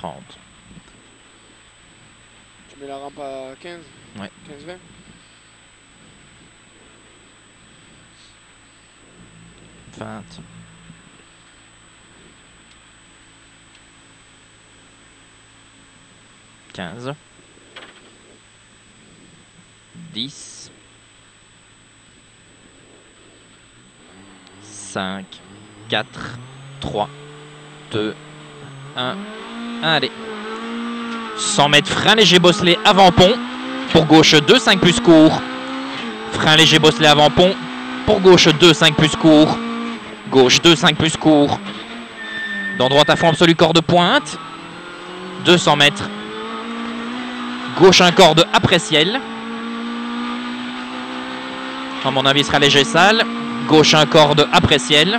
30. Tu mets la rampe à 15? Ouais. 15-20? Vingt. 15. 10. 5, 4, 3, 2, 1. Allez. 100 mètres, frein léger bosselé avant-pont. Pour gauche 2, 5 plus court. Frein léger bosselé avant-pont. Pour gauche 2, 5 plus court. Gauche 2, 5 plus court. Dans droite à fond absolu, corde pointe. 200 mètres. Gauche 1 corde après ciel. À mon avis, sera léger sale. Gauche 1 corde après ciel.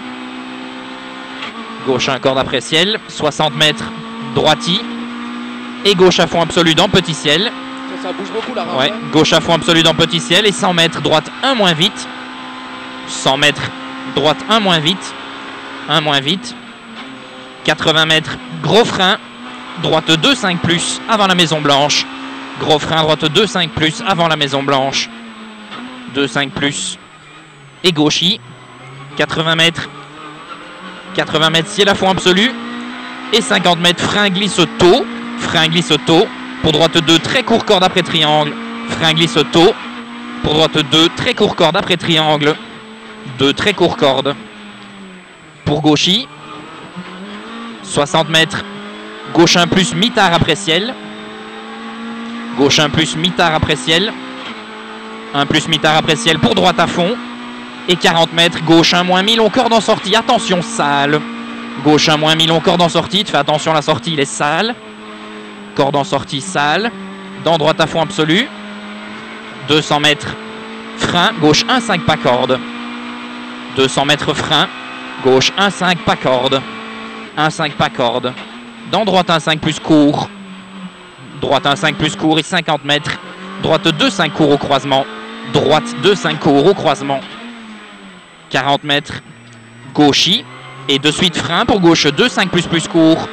Gauche 1 corde après ciel. 60 mètres, droiti. Et gauche à fond absolu dans petit ciel. Ça bouge beaucoup la rampe. Ouais, gauche à fond absolu dans petit ciel. Et 100 mètres, droite 1 moins vite. 100 mètres, droite 1 moins vite. 1 moins vite. 80 mètres, gros frein. Droite 2, 5 plus avant la Maison Blanche. Gros frein, droite 2, 5 plus avant la Maison Blanche. 2, 5 plus. Et gauchis. 80 mètres. 80 mètres, ciel à fond absolu. Et 50 mètres, frein glisse auto. Frein glisse auto. Pour droite 2, très court corde après triangle. Frein glisse auto. Pour droite 2, très court corde après triangle. 2 très court corde. Pour gauchis. 60 mètres. Gauche 1 plus, mi-tard après ciel. Gauche 1 plus, mi-tard après ciel. 1 plus, mi-tard après ciel pour droite à fond. Et 40 mètres, gauche 1 moins 1000, on corde en sortie. Attention, sale. Gauche 1 moins 1000, on corde en sortie. Tu fais attention, la sortie, il est sale. Corde en sortie, sale. Dans droite à fond absolu. 200 mètres, frein. Gauche 1, 5 pas corde. 200 mètres, frein. Gauche 1, 5 pas corde. 1, 5 pas corde. Dans droite 1, 5 plus court. Droite 1, 5 plus court et 50 mètres. Droite 2, 5 court au croisement. Droite 2, 5 court au croisement. 40 mètres. Gauchis. Et de suite frein pour gauche 2, 5 plus court.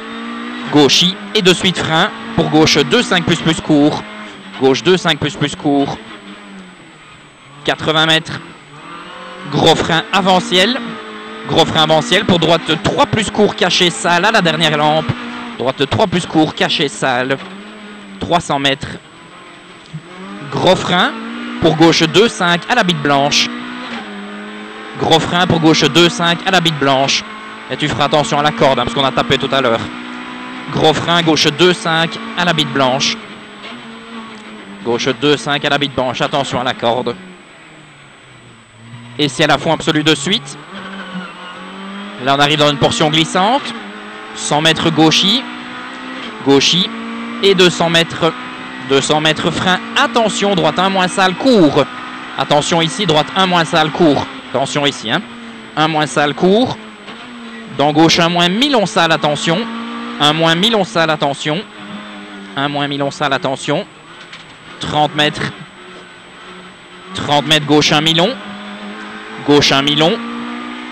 Gauchis. Et de suite frein pour gauche 2, 5 plus court. Gauche 2, 5 plus court. 80 mètres. Gros frein avant ciel. Gros frein avant ciel pour droite 3 plus court caché sale à la dernière lampe. Droite 3 plus court caché sale. 300 mètres. Gros frein pour gauche 2, 5 à la bite blanche. Gros frein pour gauche 2, 5 à la bite blanche. Et tu feras attention à la corde hein, parce qu'on a tapé tout à l'heure. Gros frein, gauche 2, 5 à la bite blanche. Gauche 2, 5 à la bite blanche. Attention à la corde. Et ciel à fond absolu de suite. Là, on arrive dans une portion glissante. 100 mètres gauchis. Gauchis. Et 200 mètres. 200 mètres frein. Attention, droite 1 moins sale, court. Attention ici, droite 1 moins sale, court. Attention ici, hein. 1 moins sale, court. Dans gauche 1 moins 1000, on sale, attention. 1 moins 1000, on sale, attention. 1 moins 1000, on sale, attention. 30 mètres. 30 mètres, gauche 1 milon. Gauche 1 milon.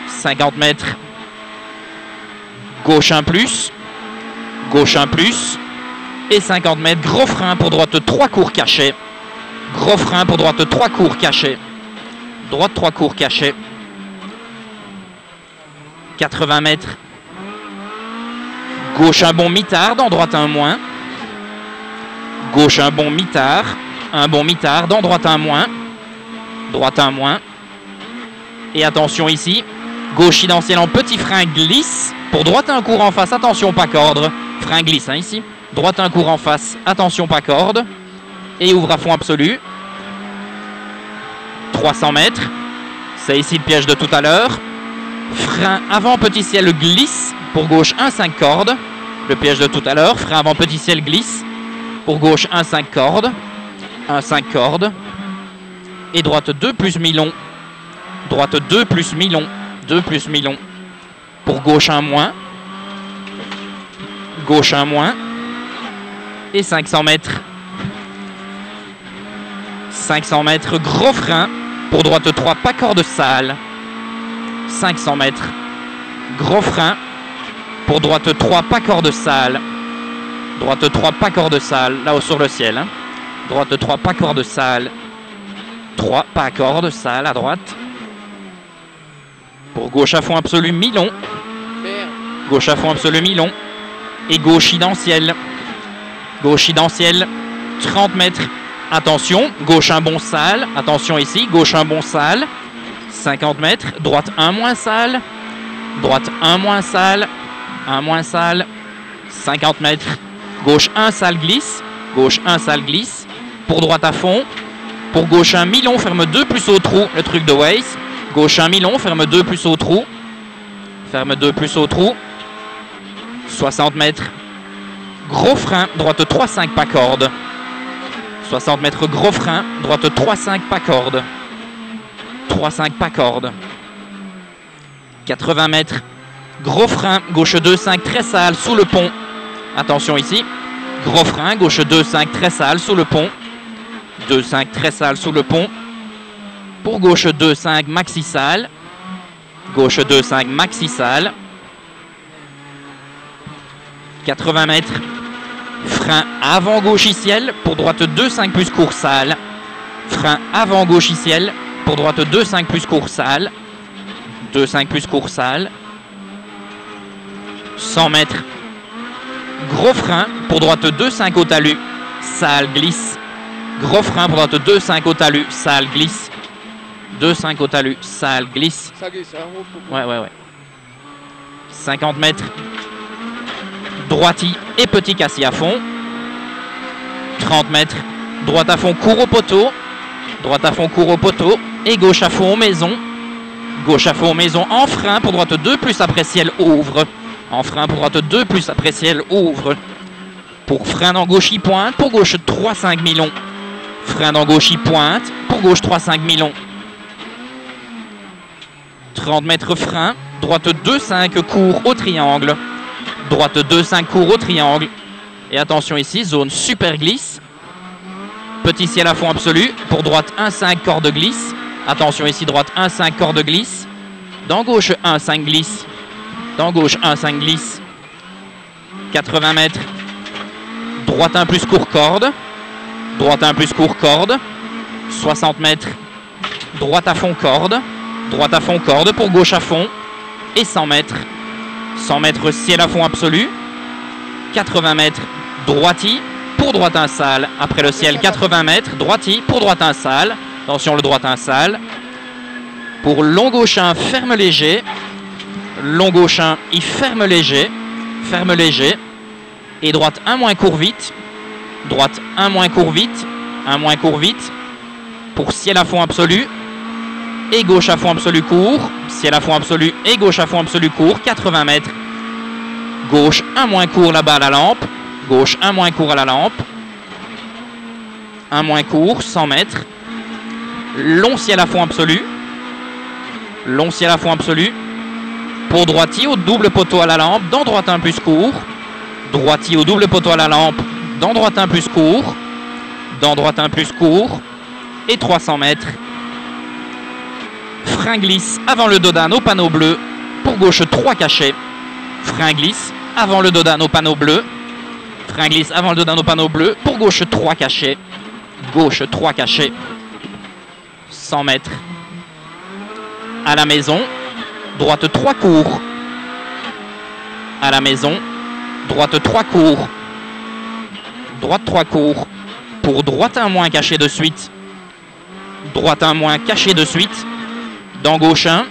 50 mètres. Gauche 1 plus. Gauche 1 plus. Et 50 mètres, gros frein pour droite 3 cours cachés. Gros frein pour droite 3 cours cachés. Droite 3 cours cachés. 80 mètres. Gauche un bon mi-tard, dans droite un moins. Gauche un bon mi-tard. Un bon mi-tard, dans droite un moins. Droite un moins. Et attention ici. Gauche dans ciel en petit frein glisse. Pour droite un cours en face, attention pas corde. Frein glisse hein, ici. Droite un cours en face, attention pas corde. Et ouvre à fond absolu. 300 mètres. C'est ici le piège de tout à l'heure. Frein avant petit ciel glisse. Pour gauche 1, 5 cordes. Le piège de tout à l'heure. Frein avant petit ciel glisse. Pour gauche 1, 5 cordes. 1, 5 cordes. Et droite 2 plus milon. Droite 2 plus milon. 2 plus milon. Pour gauche 1 moins. Gauche 1 moins. Et 500 mètres. 500 mètres, gros frein. Pour droite 3, pas corde sale. 500 mètres. Gros frein. Pour droite 3, pas corde sale. Droite 3, pas corde sale, là-haut sur le ciel. Hein. Droite 3, pas corde sale. 3, pas corde sale à droite. Pour gauche à fond absolu, mi-long. Gauche à fond absolu, mi-long. Et gauche identiel. Gauche identiel, 30 mètres. Attention, gauche 1 bon sale. Attention ici, gauche 1 bon sale. 50 mètres. Droite 1 moins sale. Droite 1 moins sale. 1 moins sale. 50 mètres. Gauche 1 sale glisse. Gauche 1 sale glisse. Pour droite à fond. Pour gauche 1 mi-long, ferme 2 plus au trou. Le truc de Waze. Gauche 1 mi-long, ferme 2 plus au trou. Ferme 2 plus au trou. 60 mètres. Gros frein. Droite 3-5 pas corde. 60 mètres gros frein. Droite 3-5 pas corde. 3-5 pas corde. 80 mètres. Gros frein. Gauche 2-5 très sale sous le pont. Attention ici. Gros frein. Gauche 2-5 très sale sous le pont. 2-5 très sale sous le pont. Pour gauche 2-5 maxi sale. Gauche 2-5 maxi sale. 80 mètres. Frein avant gauchiciel. Pour droite 2-5 plus court sale. Frein avant gauchiciel. Pour droite 2-5 plus court sale. 2-5 plus court sale. 100 mètres. Gros frein. Pour droite 2-5 au talus. Sale glisse. Gros frein pour droite 2-5 au talus. Sale glisse. 2-5 au talus. Sale glisse. Ça glisse, hein. Ouais. 50 mètres. Droiti et petit cassis à fond. 30 mètres. Droite à fond, court au poteau. Droite à fond, court au poteau. Et gauche à fond, maison. Gauche à fond, maison. En frein pour droite 2 plus après ciel, ouvre. En frein pour droite 2 plus après ciel, ouvre. Pour frein dans gauche, il pointe. Pour gauche 3-5 mi-long. Frein dans gauche, il pointe. Pour gauche 3-5 mi-long. 30 mètres frein. Droite 2-5 court au triangle. Droite 2-5 court au triangle. Et attention ici, zone super glisse. Petit ciel à fond absolu. Pour droite 1-5 corde glisse. Attention ici, droite 1-5 corde glisse. Dans gauche 1-5 glisse. Dans gauche 1-5 glisse. 80 mètres. Droite 1 plus court corde. Droite 1 plus court corde. 60 mètres. Droite à fond corde. Droite à fond corde pour gauche à fond. Et 100 mètres. 100 mètres ciel à fond absolu. 80 mètres droiti pour droite 1 sale. Après le ciel 80 mètres droiti pour droite 1 sale. Attention le droite 1 sale. Pour long gauche 1 ferme léger. Long gauche 1 il ferme léger. Ferme léger. Et droite 1 moins court vite. Droite 1 moins court vite. 1 moins court vite. Pour ciel à fond absolu. Et gauche à fond absolu court. Ciel à fond absolu et gauche à fond absolu court. 80 mètres. Gauche 1 moins court là-bas à la lampe. Gauche 1 moins court à la lampe. 1 moins court, 100 mètres. Long ciel à fond absolu. Long ciel à fond absolu. Pour droitier au double poteau à la lampe. Dans droite 1 plus court. Droitier au double poteau à la lampe. Dans droite 1 plus court. Dans droite 1 plus court. Et 300 mètres. Frein glisse avant le dodane au panneau bleu. Pour gauche 3 cachets. Frein glisse avant le dodane au panneau bleu. Frein glisse avant le dodane au panneau bleu. Pour gauche 3 cachets. Gauche 3 cachets. 100 mètres. À la maison. Droite 3 court. À la maison. Droite 3 court. Droite 3 court. Pour droite 1 moins caché de suite. Droite 1 moins caché de suite. Dans gauche 1.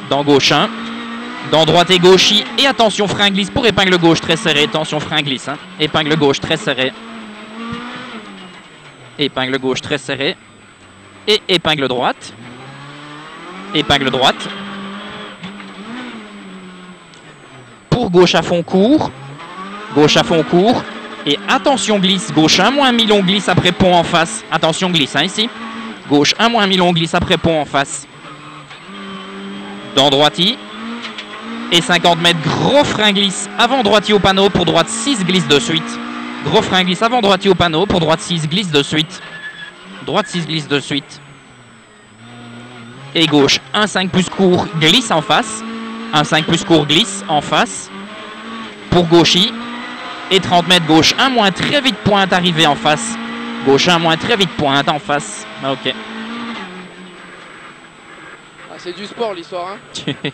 Dans gauche 1. Dans droite et gauche. Et attention, frein glisse pour épingle gauche très serré. Attention, frein glisse. Hein. Épingle gauche très serré. Épingle gauche très serré. Et épingle droite. Épingle droite. Pour gauche à fond court. Gauche à fond court. Et attention glisse. Gauche 1 moins mi-long glisse après pont en face. Attention glisse hein, ici. Gauche 1 moins mi-long glisse après pont en face. Dans droiti. Et 50 mètres gros frein glisse avant droiti au panneau. Pour droite 6 glisse de suite. Gros frein glisse avant droiti au panneau. Pour droite 6 glisse de suite. Droite 6 glisse de suite. Et gauche 1-5 plus court glisse en face. 1-5 plus court glisse en face. Pour gauchi. Et 30 mètres gauche 1 moins, très vite pointe arrivé en face. Gauche 1 moins, très vite pointe en face. Ok. Ah, c'est du sport l'histoire, hein.